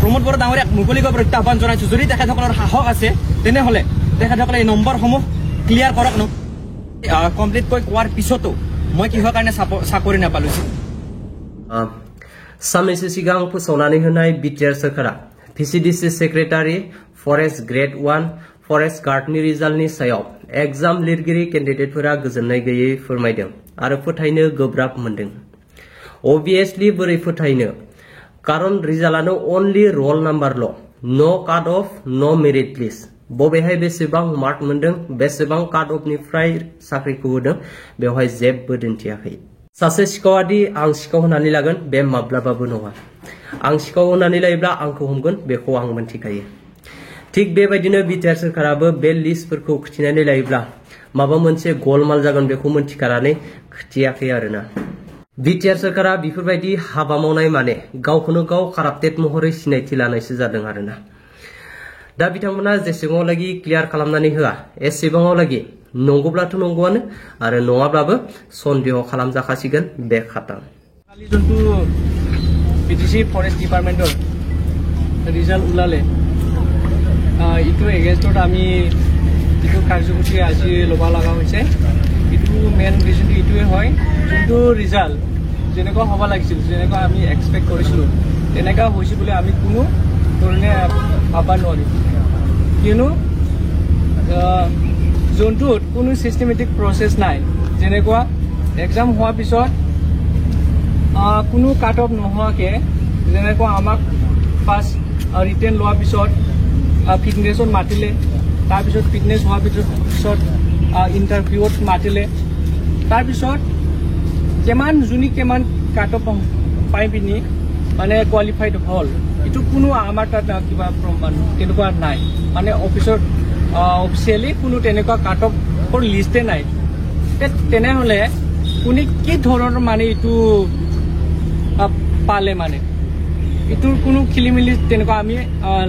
প্ৰমোদ বড়ো ডাঙৰীয়াক মুকলিকৈ প্ৰত্যাহ্বান জনাইছো যদি তেখেতসকলৰ সাহস আছে তেনেহ'লে তেখেতসকলে এই নম্বৰসমূহ ক্লিয়াৰ কৰক কমপ্লিটকৈ কোৱাৰ পিছতো মই কিহৰ কাৰণে চাকৰি নাপালো साननैसो सिगां फोसावनानै होनाय बिटिआर सोरखारा VCDC secretary forest grade 1 forest गार्डनि रिजाल्टनि सायाव एग्जाम लिरगिरि केन्डिडेटफोरा गोजोननाय गैयै फोरमायदों आरो फोथायनो गोब्राब मोनदों। अबियसलि बोरै फोथायनो कारण रिजाल्टआनो अनलि रोल नाम्बारल' no cut off no merit list बबेहाय बेसेबां मार्क मोनदों बेसेबां काट अफनिफ्राय साख्रिखौ होदों बेवहाय जेबो दिन्थियाखै। सासे सिखावादि आं सिखाव होनानै लागोन बे माब्लाबाबो नङा। आं सिखाव होनानै लायोब्ला आंखौ हमगोन बेखौ आं मोनथिखायो। थिग बेबायदिनो बिटिआर सोरखाराबो बे लिस्टफोरखौ खिथिनानै लायोब्ला माबा मोनसे गलमाल जागोन बेखौ मोनथिखानानै खिथियाखै आरोना। बिटिआर सोरखारा बेफोरबायदि हाबा मावनाय माने गावखौनो गाव काराप्टेड महरै सिनायथि लानायसो जादों आरोना। दा बिथांमोना जेसेबांलागि क्लियार खालामनानै होआ एसेबांलागि नंगौब्लाथ' नंगौआनो आरो नङाब्लाबो सन्देह खालामजाखासिगोन बे खाथा। कालि जोंतु बिटिसि फरेस्ट डिपार्टमेन्टर रिजाल्ट उलाले इटु एगेन्स्टत आमी इटु कार्यसूची আজি লবা লাগা হৈছে। इटु मेन रिजन इटुৱে হয় যোনটো ৰিজাল্ট যেনেকুৱা হ'ব লাগিছিল যেনেকুৱা আমি এক্সপেক্ট কৰিছিলো তেনেকুৱা হৈছে বুলি আমি কোনো ধৰণে ভাবা নোৱাৰিম কিয়নো যোনটোত কোনো সিস্টেমেটিক প্ৰসেছ নাই। যেনেকুৱা এক্সাম হোৱাৰ পিছত কোনো কাট অফ নোহোৱাকৈ যেনেকুৱা আমাক ফাৰ্ষ্ট ৰিটেন লোৱাৰ পিছত ফিটনেছত মাতিলে তাৰপিছত ফিটনেছ হোৱাৰ পিছত ইণ্টাৰভিউত মাতিলে তাৰপিছত কিমান কাট অফ পাই পিনি মানে কোৱালিফাইড হ'ল এইটো কোনো আমাৰ তাত কিবা প্ৰমাণ তেনেকুৱা নাই মানে অফিচত অফিচিয়েলি কোনো তেনেকুৱা কাট অফৰ লিষ্টে নাই। তেনেহ'লে কোনে কি ধৰণৰ মানে এইটো পালে মানে এইটোৰ কোনো খেলি মেলি তেনেকুৱা আমি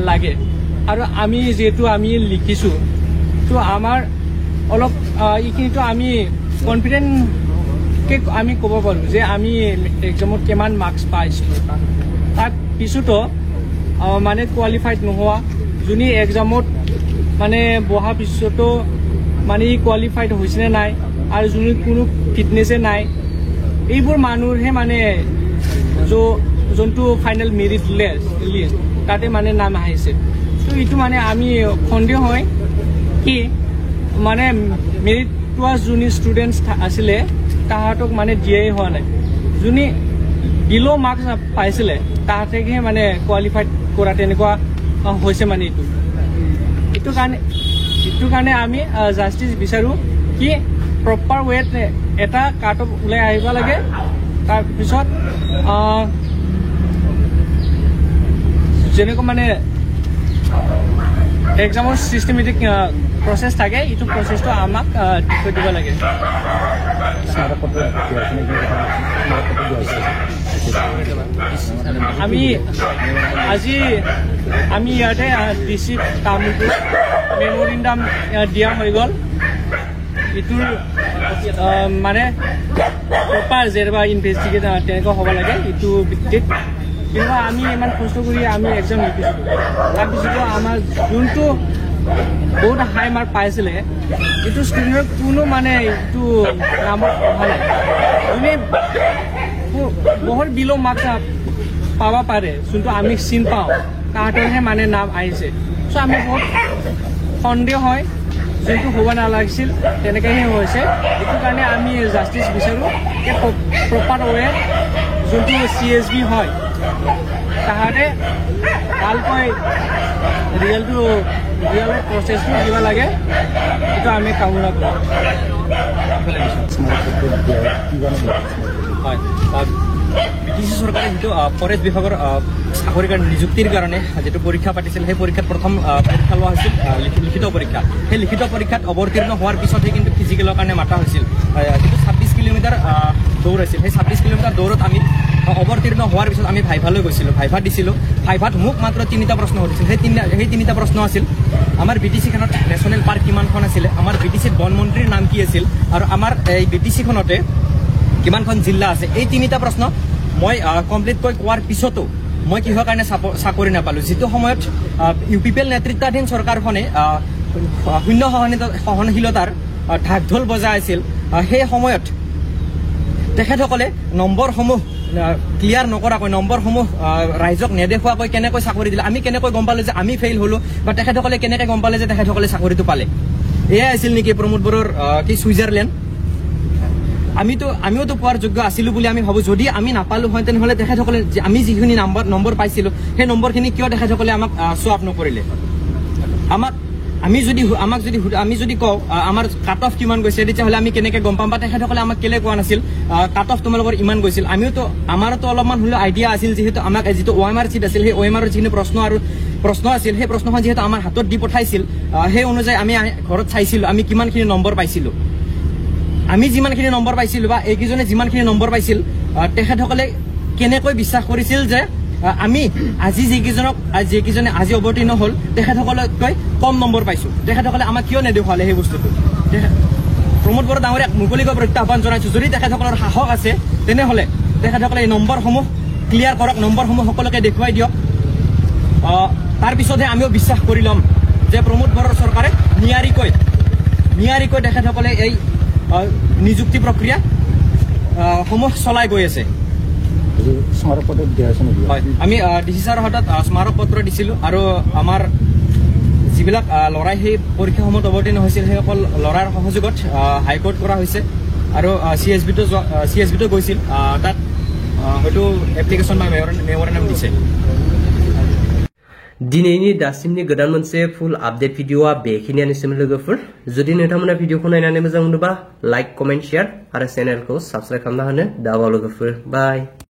লাগে আৰু আমি যিহেতু আমি লিখিছোঁ তো আমাৰ অলপ এইখিনিতো আমি কনফিডেণ্টকৈ আমি ক'ব পাৰোঁ যে আমি এক্সামত কিমান মাৰ্কছ পাইছিলোঁ। তাৰ পিছতো মানে কোৱালিফাইড নোহোৱা যোনে এক্সামত মানে বহা পিছতো মানে কোৱালিফাইড হৈছেনে নাই আৰু যোনে কোনো ফিটনেছে নাই এইবোৰ মানুহহে মানে যোনটো ফাইনেল মেৰিট লিষ্ট তাতে মানে নাম আহিছে। তো এইটো মানে আমি সন্দেহ হয় কি মানে মেৰিট পোৱা যোনে ষ্টুডেণ্টছ আছিলে তাহাঁতক মানে দিয়াই হোৱা নাই। যোনে বিল' মাৰ্কছ পাইছিলে তাহাঁতেহে মানে কোৱালিফাইড কৰা তেনেকুৱা হৈছে মানে এইটো কাৰণে আমি জাষ্টিচ বিচাৰোঁ কি প্ৰপাৰ ৱেত এটা কাট অফ ওলাই আহিব লাগে। তাৰপিছত যেনেকুৱা মানে এক্সামৰ চিষ্টেমেটিক প্ৰচেছ থাকে এইটো প্ৰচেছটো আমাক দেখুৱাই দিব লাগে। আমি ইয়াতে ডিচি কামৰূপ মেমৰিণ্ডাম দিয়া হৈ গ'ল। এইটোৰ মানে প্ৰপাৰ যেনেকুৱা ইনভেষ্টিগেট তেনেকুৱা হ'ব লাগে এইটো ভিত্তিত কিন্তু আমি ইমান কষ্ট কৰি আমি এক্সাম লিখিছিলোঁ তাৰপিছতো আমাৰ যোনটো বহুত হাই মাৰ্ক পাইছিলে এইটো ষ্টুডেণ্টৰ কোনো মানে এইটো নামত অহা নাই। যোনে বহুত বিল' মাৰ্কছ পাব পাৰে যোনটো আমি চিন পাওঁ তাহাঁতৰহে মানে নাম আহিছে। চ' আমি বহুত সন্দেহ হয় যোনটো হ'ব নালাগিছিল তেনেকৈহে হৈছে। এইটো কাৰণে আমি জাষ্টিচ বিচাৰোঁ যে প্ৰপাৰ ৱে যোনটো CSB হয় তাহাঁতে ভালকৈ ৰিয়েলৰ প্ৰচেছটো দিব লাগে এইটো আমি কামনা কৰোঁ। হয় বিটিচি চৰকাৰে যিটো ফৰেষ্ট বিভাগৰ চাকৰিৰ কাৰণে নিযুক্তিৰ কাৰণে যিটো পৰীক্ষা পাতিছিল সেই পৰীক্ষাত প্ৰথম পৰীক্ষা লোৱা হৈছিল লিখিত পৰীক্ষা। সেই লিখিত পৰীক্ষাত অৱতীৰ্ণ হোৱাৰ পিছতহে কিন্তু ফিজিকেলৰ কাৰণে মাতা হৈছিল। যিটো 26 কিলোমিটাৰ দৌৰ আছিল সেই 26 কিলোমিটাৰ দৌৰত আমি অৱতীৰ্ণ হোৱাৰ পিছত আমি ভাইভালৈ গৈছিলোঁ, ভাইভা দিছিলোঁ। ভাইভাত মোক মাত্ৰ 3টা প্ৰশ্ন সুধিছিল। সেই 3টা প্ৰশ্ন আছিল আমাৰ বিটিচিখনত নেশ্যনেল পাৰ্ক কিমানখন আছিলে, আমাৰ বিটিচিত বনমন্ত্ৰীৰ নাম কি আছিল আৰু আমাৰ এই বিটিচিখনতে কিমানখন জিলা আছে। এই 3টা প্ৰশ্ন মই কমপ্লিটকৈ কোৱাৰ পিছতো মই কিহৰ কাৰণে চাকৰি নাপালোঁ যিটো সময়ত UPPL নেতৃত্বাধীন চৰকাৰখনে শূন্য সহনশীলতাৰ ঢাক ঢোল বজাই আছিল সেই সময়ত তেখেতসকলে নম্বৰসমূহ ক্লিয়াৰ নকৰাকৈ নম্বৰসমূহ ৰাইজক নেদেখুৱাকৈ কেনেকৈ চাকৰি দিলে আমি কেনেকৈ গম পালোঁ যে আমি ফেইল হ'লোঁ বা তেখেতসকলে কেনেকৈ গম পালে যে তেখেতসকলে চাকৰিটো পালে এয়াই আছিল নেকি প্ৰমোদ বড়োৰ কি ছুইজাৰলেণ্ড আমিওতো পোৱাৰ যোগ্য আছিলোঁ বুলি আমি ভাবোঁ যদি আমি নাপালোঁ হয় তেনেহ'লে তেখেতসকলে আমি যিখিনি নম্বৰ পাইছিলোঁ সেই নম্বৰখিনি কিয় তেখেতসকলে আমাক শ্ব' আপ নকৰিলে আমি যদি কওঁ আমাৰ কাট অফ কিমান গৈছে তেতিয়াহ'লে আমি কেনেকৈ গম পাম বা তেখেতসকলে আমাক কেলে কোৱা নাছিল কাট অফ তোমালোকৰ ইমান গৈছিল আমাৰোতো অলপমান হ'লেও আইডিয়া আছিল যিহেতু আমাক যিটো OMR চিট আছিল সেই OMR যিখিনি প্ৰশ্ন আছিল সেই প্ৰশ্নখন যিহেতু আমাৰ হাতত দি পঠাইছিল সেই অনুযায়ী আমি ঘৰত চাইছিলোঁ আমি কিমানখিনি নম্বৰ পাইছিলোঁ আমি যিমানখিনি নম্বৰ পাইছিলোঁ বা এইকেইজনে যিমানখিনি নম্বৰ পাইছিল তেখেতসকলে কেনেকৈ বিশ্বাস কৰিছিল যে আমি আজি যিকেইজনে আজি অৱতীৰ্ণ হ'ল তেখেতসকলতকৈ কম নম্বৰ পাইছোঁ তেখেতসকলে আমাক কিয় নেদেখুৱালে সেই বস্তুটো প্ৰমোদ বড়ো ডাঙৰীয়াক মুকলিকৈ প্ৰত্যাহ্বান জনাইছোঁ যদি তেখেতসকলৰ সাহস আছে তেনেহ'লে তেখেতসকলে এই নম্বৰসমূহ ক্লিয়াৰ কৰক নম্বৰসমূহ সকলোকে দেখুৱাই দিয়ক তাৰপিছতহে আমিও বিশ্বাস কৰি ল'ম যে প্ৰমোদ বড়োৰ চৰকাৰে নিয়াৰিকৈ তেখেতসকলে এই নিযুক্তি প্ৰক্ৰিয়া সমূহ চলাই গৈ আছে হয় আমি DC ছাৰৰ হাতত স্মাৰক পত্ৰ দিছিলোঁ আৰু আমাৰ যিবিলাক ল'ৰাই সেই পৰীক্ষাসমূহত অৱতীৰ্ণ হৈছিল সেইসকল ল'ৰাৰ সহযোগত হাইকোৰ্ট কৰা হৈছে আৰু CSB-টো গৈছিল তাত হয়তো এপ্লিকেশ্যন বা মেম'ৰেণ্ডাম দিছে दिनैनि दासिमनि गोदान मोनसे फुल आपडेट भिडिअआ बेखिनियानोसैमोन लोगोफोर जुदि नोंथांमोना भिडिअखौ नायनानै मोजां मोनोबा लाइक कमेन्ट शेयार आरो चेनेलखौ साबस्क्राइब खालामना होनो दाबाव लोगोफोर बाय